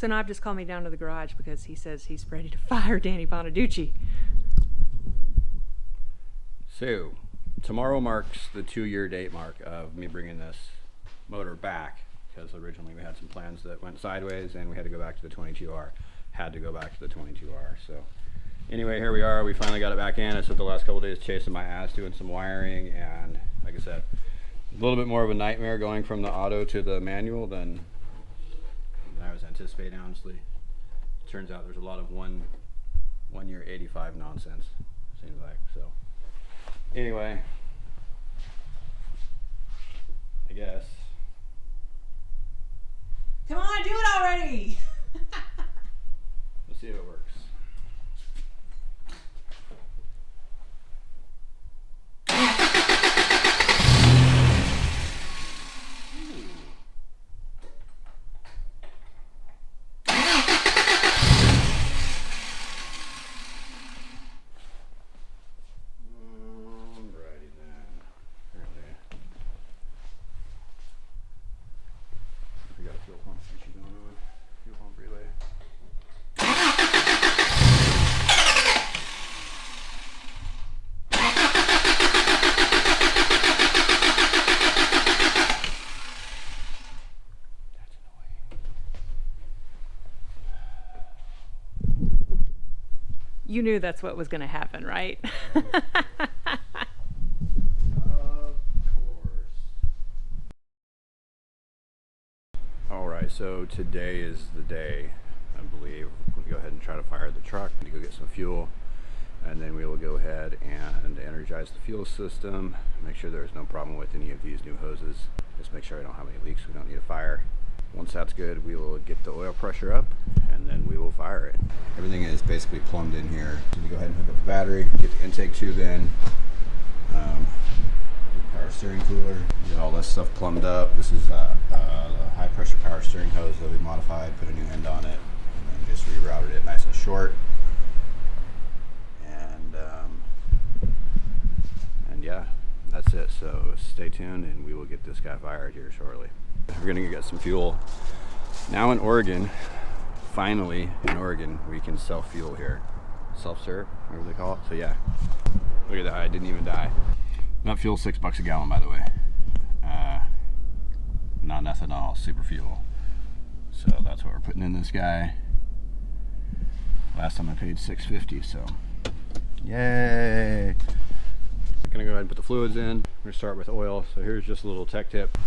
So Knob just called me down to the garage because he says he's ready to fire Danny Bonaduce. So, tomorrow marks the 2-year date mark of me bringing this motor back, because originally we had some plans that went sideways and we had to go back to the 22R. Had to go back to the 22R. So, anyway, here we are. We finally got it back in. I spent the last couple days chasing my ass doing some wiring, and like I said, a little bit more of a nightmare going from the auto to the manual than I was anticipating, honestly. Turns out there's a lot of one year 85 nonsense, seems like. So anyway, I guess. Come on, do it already! Let's see if it works. You knew that's what was going to happen, right? Of course. Alright, so today is the day, I believe. We'll go ahead and try to fire the truck to go get some fuel, and then we will go ahead and energize the fuel system, make sure there's no problem with any of these new hoses. Just make sure I don't have any leaks, we don't need a fire. Once that's good, we will get the oil pressure up, and then we will fire it. Everything is basically plumbed in here. So we go ahead and hook up the battery, get the intake tube in, power steering cooler, get all this stuff plumbed up. This is the high pressure power steering hose that we modified, put a new end on it, and then just rerouted it nice and short. And yeah, that's it. So stay tuned, and we will get this guy fired here shortly. We're gonna get some fuel. Now in Oregon, finally in Oregon, we can self-fuel here. Self-serve, whatever they call it. So yeah, look at that, I didn't even die. That fuel's $6 a gallon, by the way. Non-ethanol, super fuel. So that's what we're putting in this guy. Last time I paid $6.50, so yay! I'm gonna go ahead and put the fluids in. We're gonna start with oil. So here's just a little tech tip.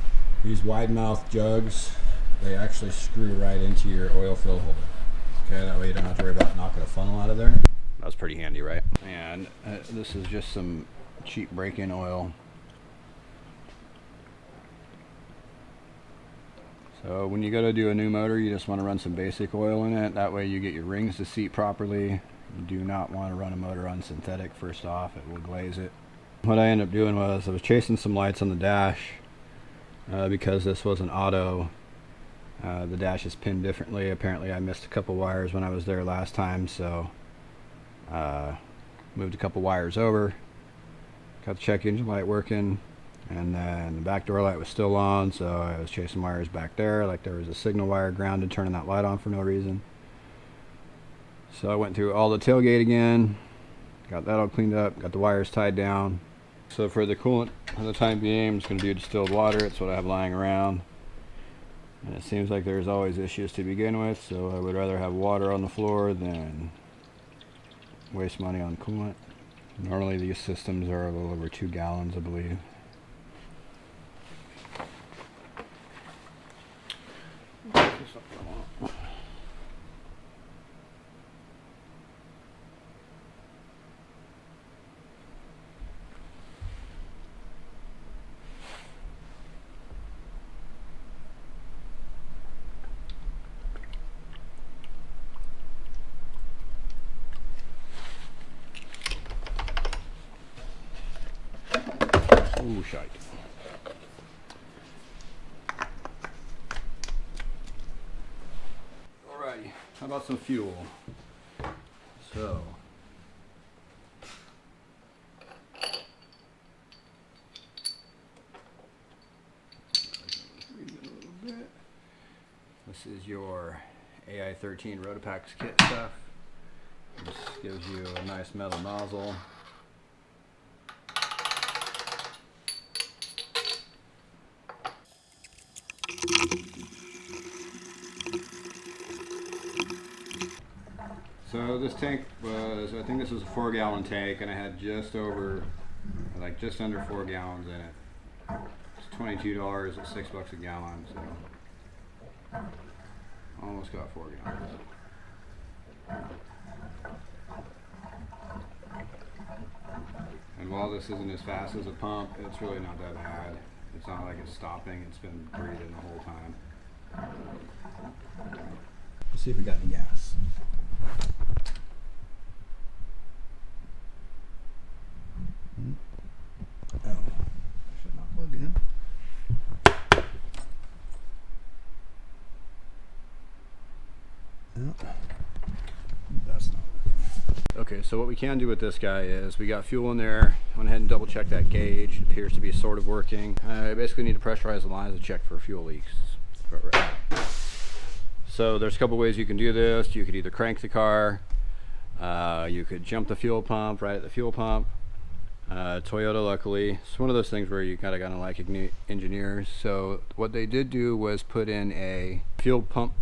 These wide mouth jugs, they actually screw right into your oil fill holder. Okay, that way you don't have to worry about knocking a funnel out of there. That was pretty handy, right? And this is just some cheap break-in oil. So when you go to do a new motor, you just want to run some basic oil in it. That way you get your rings to seat properly. You do not want to run a motor on synthetic first off, it will glaze it. What I ended up doing was I was chasing some lights on the dash. Because this was an auto, the dash is pinned differently. Apparently I missed a couple wires when I was there last time, so moved a couple wires over, got the check engine light working, and then the back door light was still on, so I was chasing wires back there like there was a signal wire grounded, turning that light on for no reason. So I went through all the tailgate again, got that all cleaned up, got the wires tied down. So for the coolant, for the time being, I'm just going to do distilled water. It's what I have lying around. And it seems like there's always issues to begin with, so I would rather have water on the floor than waste money on coolant. Normally these systems are a little over 2 gallons, I believe. Ooh, shite. Alrighty, how about some fuel? So, this is your AI13 Rotopax kit stuff. This gives you a nice metal nozzle. So this tank was, I think this was a 4-gallon tank, and I had just under 4 gallons in it. It's $22 at $6 a gallon, so almost got 4 gallons. And while this isn't as fast as a pump, it's really not that bad. It's not like it's stopping, it's been breathing the whole time. Let's see if we got any gas. Oh, I should not plug in. No, that's not working. Okay, so what we can do with this guy is we got fuel in there. I went ahead and double checked that gauge. It appears to be sort of working. I basically need to pressurize the lines and check for fuel leaks. So there's a couple ways you can do this. You could either crank the car, you could jump the fuel pump right at the fuel pump. Toyota, luckily, it's one of those things where you kind of gotta like engineers. So what they did do was put in a fuel pump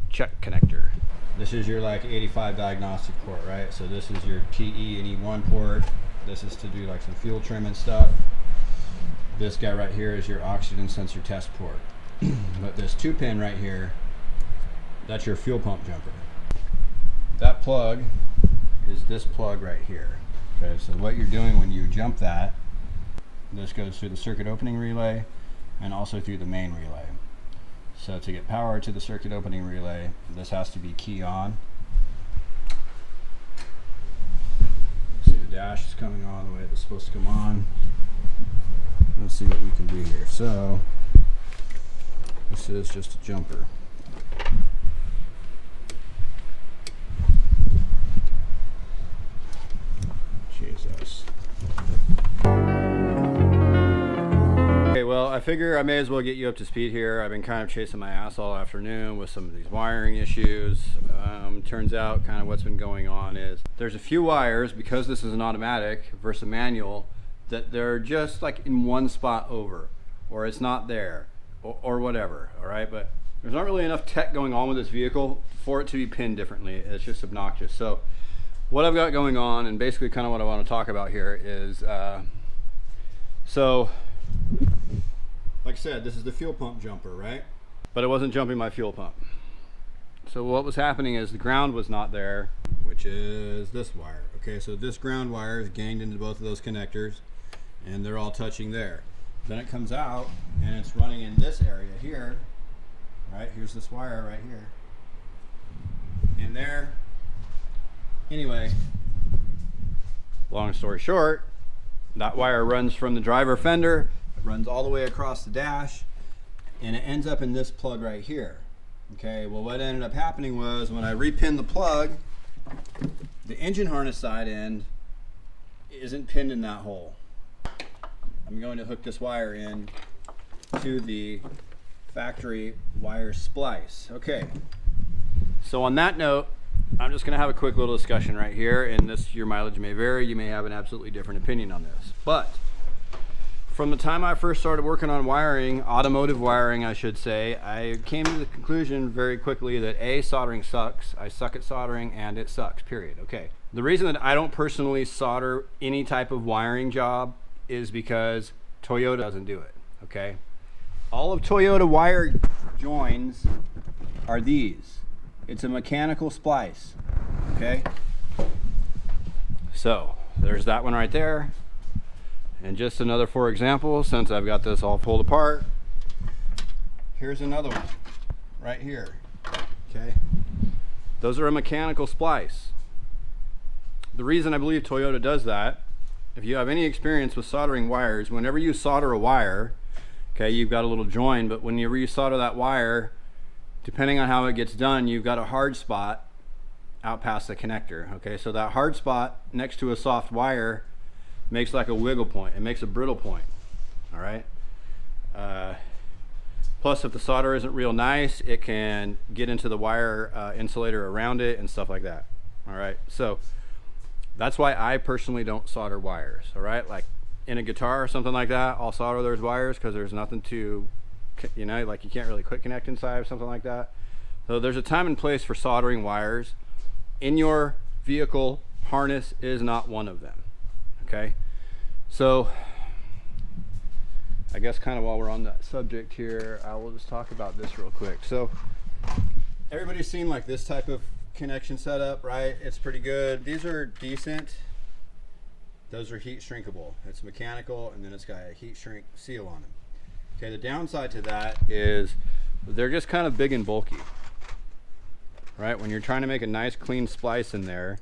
check connector. This is your like 85 diagnostic port, right? So this is your PE and E1 port. This is to do like some fuel trim and stuff. This guy right here is your oxygen sensor test port. But this 2-pin right here, that's your fuel pump jumper. That plug is this plug right here. Okay, so what you're doing when you jump that, this goes through the circuit opening relay and also through the main relay. So to get power to the circuit opening relay, this has to be key on. See, the dash is coming on the way it's supposed to come on. Let's see what we can do here. So this is just a jumper. Jesus. Okay, well, I figure I may as well get you up to speed here. I've been kind of chasing my ass all afternoon with some of these wiring issues. Turns out kind of what's been going on is there's a few wires, because this is an automatic versus a manual, that they're just like in one spot over, or it's not there, or whatever, all right? But there's not really enough tech going on with this vehicle for it to be pinned differently. It's just obnoxious. So what I've got going on, and basically kind of what I want to talk about here is, so like I said, this is the fuel pump jumper, right? But it wasn't jumping my fuel pump. So what was happening is the ground was not there, which is this wire. Okay, so this ground wire is ganged into both of those connectors, and they're all touching there. Then it comes out, and it's running in this area here, right? Here's this wire right here. In there. Anyway, long story short, that wire runs from the driver fender, it runs all the way across the dash, and it ends up in this plug right here. Okay, well what ended up happening was when I repinned the plug, the engine harness side end isn't pinned in that hole. I'm going to hook this wire in to the factory wire splice. Okay, so on that note, I'm just going to have a quick little discussion right here, and this, your mileage may vary, you may have an absolutely different opinion on this, but from the time I first started working on wiring, automotive wiring I should say, I came to the conclusion very quickly that A, soldering sucks, I suck at soldering, and it sucks, period. Okay, the reason that I don't personally solder any type of wiring job is because Toyota doesn't do it, okay? All of Toyota wire joins are these. It's a mechanical splice, okay? So there's that one right there. And just another for example, since I've got this all pulled apart, here's another one right here, okay? Those are a mechanical splice. The reason I believe Toyota does that, if you have any experience with soldering wires, whenever you solder a wire, okay, you've got a little join, but whenever you solder that wire, depending on how it gets done, you've got a hard spot out past the connector, okay? So that hard spot next to a soft wire makes like a wiggle point. It makes a brittle point, all right? Plus, if the solder isn't real nice, it can get into the wire insulator around it and stuff like that. All right, so that's why I personally don't solder wires. All right, like in a guitar or something like that, I'll solder those wires because there's nothing to, you know, like you can't really quick connect inside or something like that. So there's a time and place for soldering wires. In your vehicle, harness is not one of them. Okay, so I guess kind of while we're on that subject here, I will just talk about this real quick. So everybody's seen like this type of connection setup, right? It's pretty good. These are decent. Those are heat shrinkable. It's mechanical, and then it's got a heat shrink seal on them. Okay, the downside to that is they're just kind of big and bulky, right? When you're trying to make a nice clean splice in there,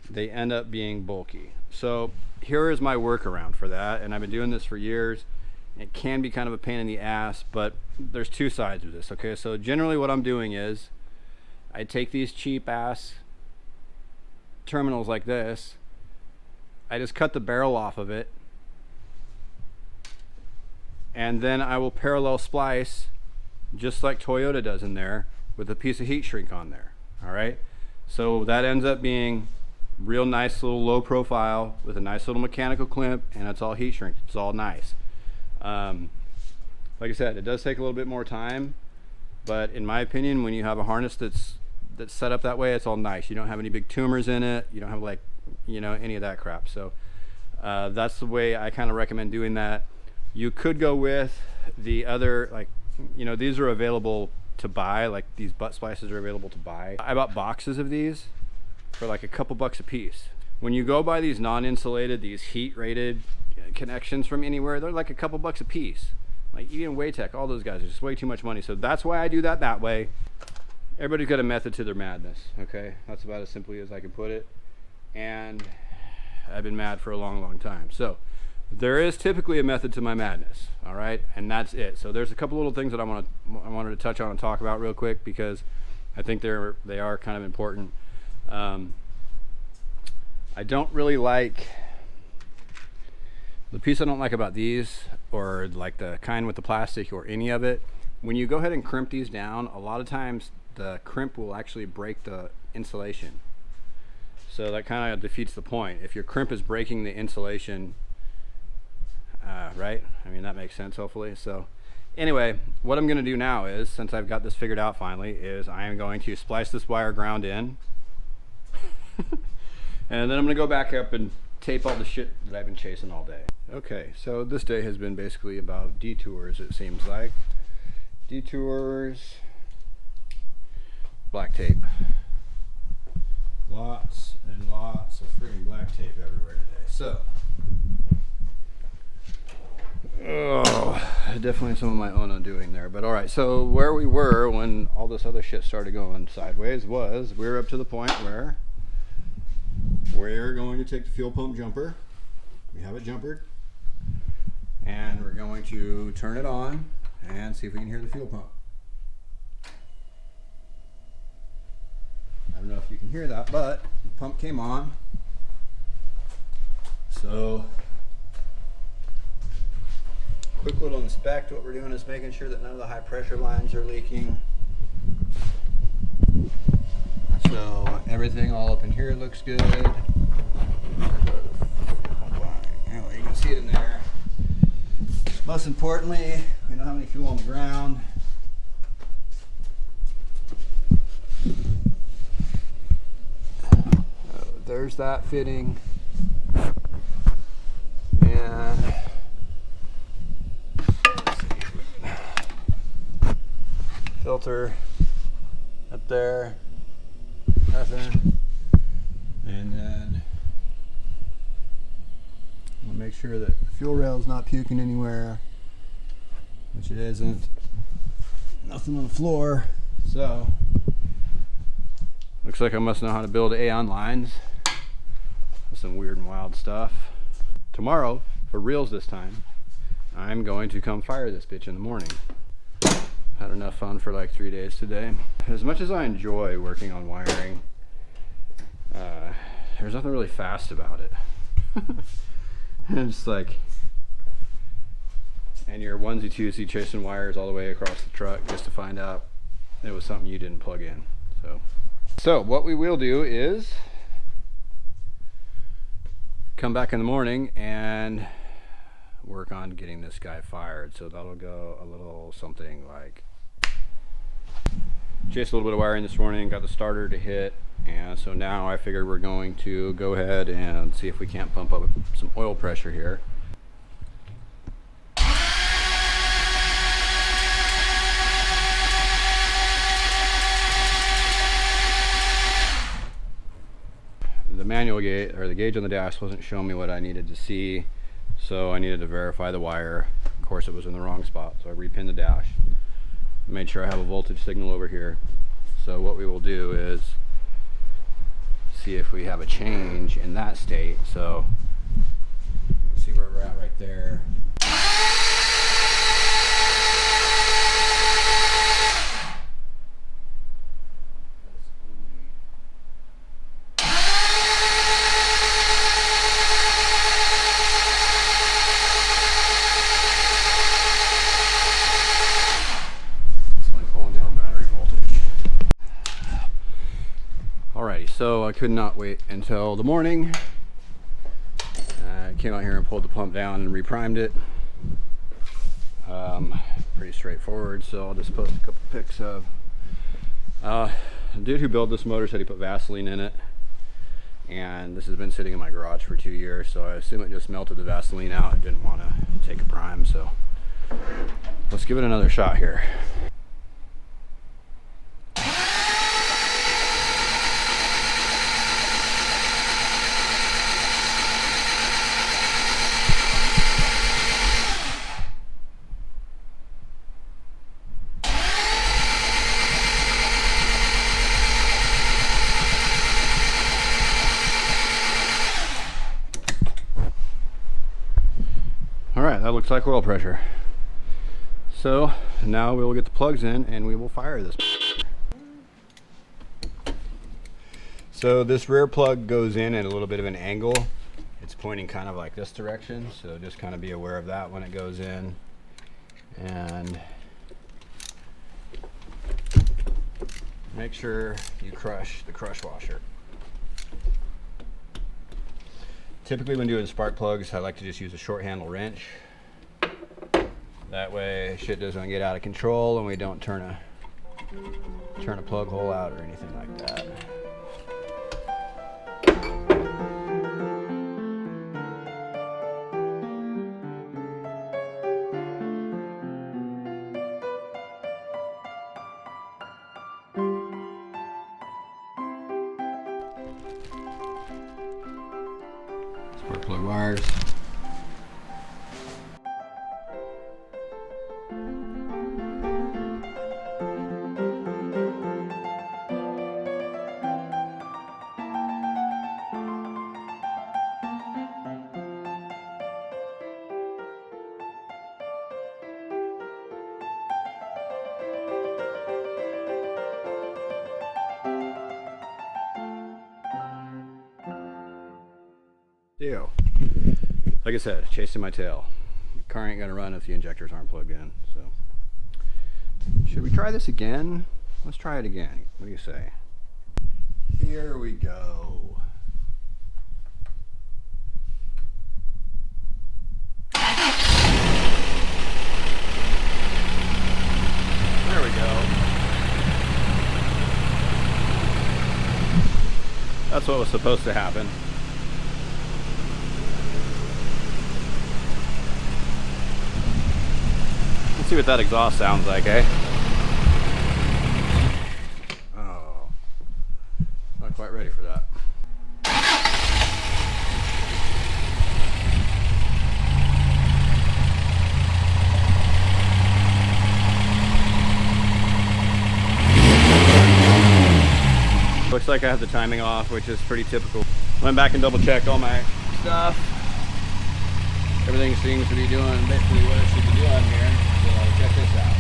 they end up being bulky. So here is my workaround for that, and I've been doing this for years. It can be kind of a pain in the ass, but there's two sides of this. Okay, so generally what I'm doing is I take these cheap ass terminals like this, I just cut the barrel off of it, and then I will parallel splice just like Toyota does in there with a piece of heat shrink on there. All right, so that ends up being real nice little low profile with a nice little mechanical clamp, and it's all heat shrink. It's all nice. Like I said, it does take a little bit more time, but in my opinion, when you have a harness that's set up that way, it's all nice. You don't have any big tumors in it. You don't have like, you know, any of that crap. So that's the way I kind of recommend doing that. You could go with the other, like, you know, these are available to buy, like these butt splices are available to buy. I bought boxes of these for like a couple bucks a piece. When you go buy these non-insulated, these heat rated connections from anywhere, they're like a couple bucks a piece. Like even Waytech, all those guys are just way too much money. So that's why I do that way. Everybody's got a method to their madness. Okay, that's about as simply as I can put it. And I've been mad for a long time. So there is typically a method to my madness. All right, and that's it. So there's a couple little things that I wanted to touch on and talk about real quick because I think they are kind of important. I don't really like the piece I don't like about these, or like the kind with the plastic or any of it. When you go ahead and crimp these down, a lot of times the crimp will actually break the insulation. So that kind of defeats the point. If your crimp is breaking the insulation, right? I mean, that makes sense, hopefully. So anyway, what I'm going to do now is, since I've got this figured out finally, is I am going to splice this wire ground in. And then I'm going to go back up and tape all the shit that I've been chasing all day. Okay, so this day has been basically about detours, it seems like. Detours, black tape. Lots and lots of freaking black tape everywhere today. So, definitely some of my own undoing there. But alright, so where we were when all this other shit started going sideways was we're up to the point where we're going to take the fuel pump jumper. We have it jumpered. And we're going to turn it on and see if we can hear the fuel pump. I don't know if you can hear that, but the pump came on. So, quick little inspect. What we're doing is making sure that none of the high pressure lines are leaking. So everything all up in here looks good. Anyway, you can see it in there. Most importantly, we know how many fuel on the ground. There's that fitting. And filter up there. Nothing. And then we'll make sure that the fuel rail is not puking anywhere, which it isn't. Nothing on the floor. So looks like I must know how to build Aeon lines. That's some weird and wild stuff. Tomorrow, for reals this time, I'm going to come fire this bitch in the morning. Had enough fun for like 3 days today. As much as I enjoy working on wiring, there's nothing really fast about it. And it's like, and your onesie twosie chasing wires all the way across the truck just to find out it was something you didn't plug in. So what we will do is come back in the morning and work on getting this guy fired. So that'll go a little something like, chased a little bit of wiring this morning, got the starter to hit, and so now I figured we're going to go ahead and see if we can't pump up some oil pressure here. The manual gauge, or the gauge on the dash, wasn't showing me what I needed to see, so I needed to verify the wire. Of course, it was in the wrong spot, so I repinned the dash, made sure I have a voltage signal over here. So what we will do is see if we have a change in that state. So see where we're at right there. Alrighty, so I could not wait until the morning. I came out here and pulled the pump down and reprimed it. Pretty straightforward, so I'll just post a couple pics of the dude who built this motor said he put Vaseline in it, and this has been sitting in my garage for 2 years, so I assume it just melted the Vaseline out. I didn't want to take a prime, so let's give it another shot here. Alright, that looks like oil pressure. So now we will get the plugs in and we will fire this. So this rear plug goes in at a little bit of an angle. It's pointing kind of like this direction, so just kind of be aware of that when it goes in. And make sure you crush the crush washer. Typically when doing spark plugs, I like to just use a short handle wrench. That way shit doesn't get out of control and we don't turn a plug hole out or anything like that. Spark plug wires. Deal. Like I said, chasing my tail. The car ain't gonna run if the injectors aren't plugged in. So, should we try this again? Let's try it again. What do you say? Here we go. There we go. That's what was supposed to happen. Let's see what that exhaust sounds like, eh? Oh, not quite ready for that. Looks like I have the timing off, which is pretty typical. Went back and double checked all my stuff. Everything seems to be doing basically what it should be doing here. So check this out.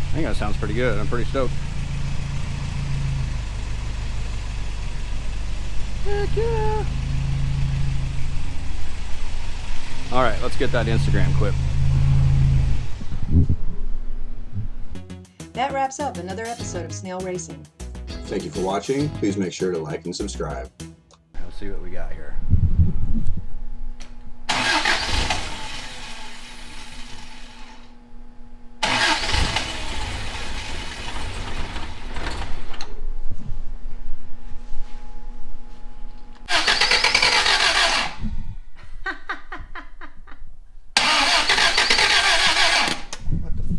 I think that sounds pretty good. I'm pretty stoked. Heck yeah! All right, let's get that Instagram clip. That wraps up another episode of Snale Racing. Thank you for watching. Please make sure to like and subscribe. Let's see what we got here.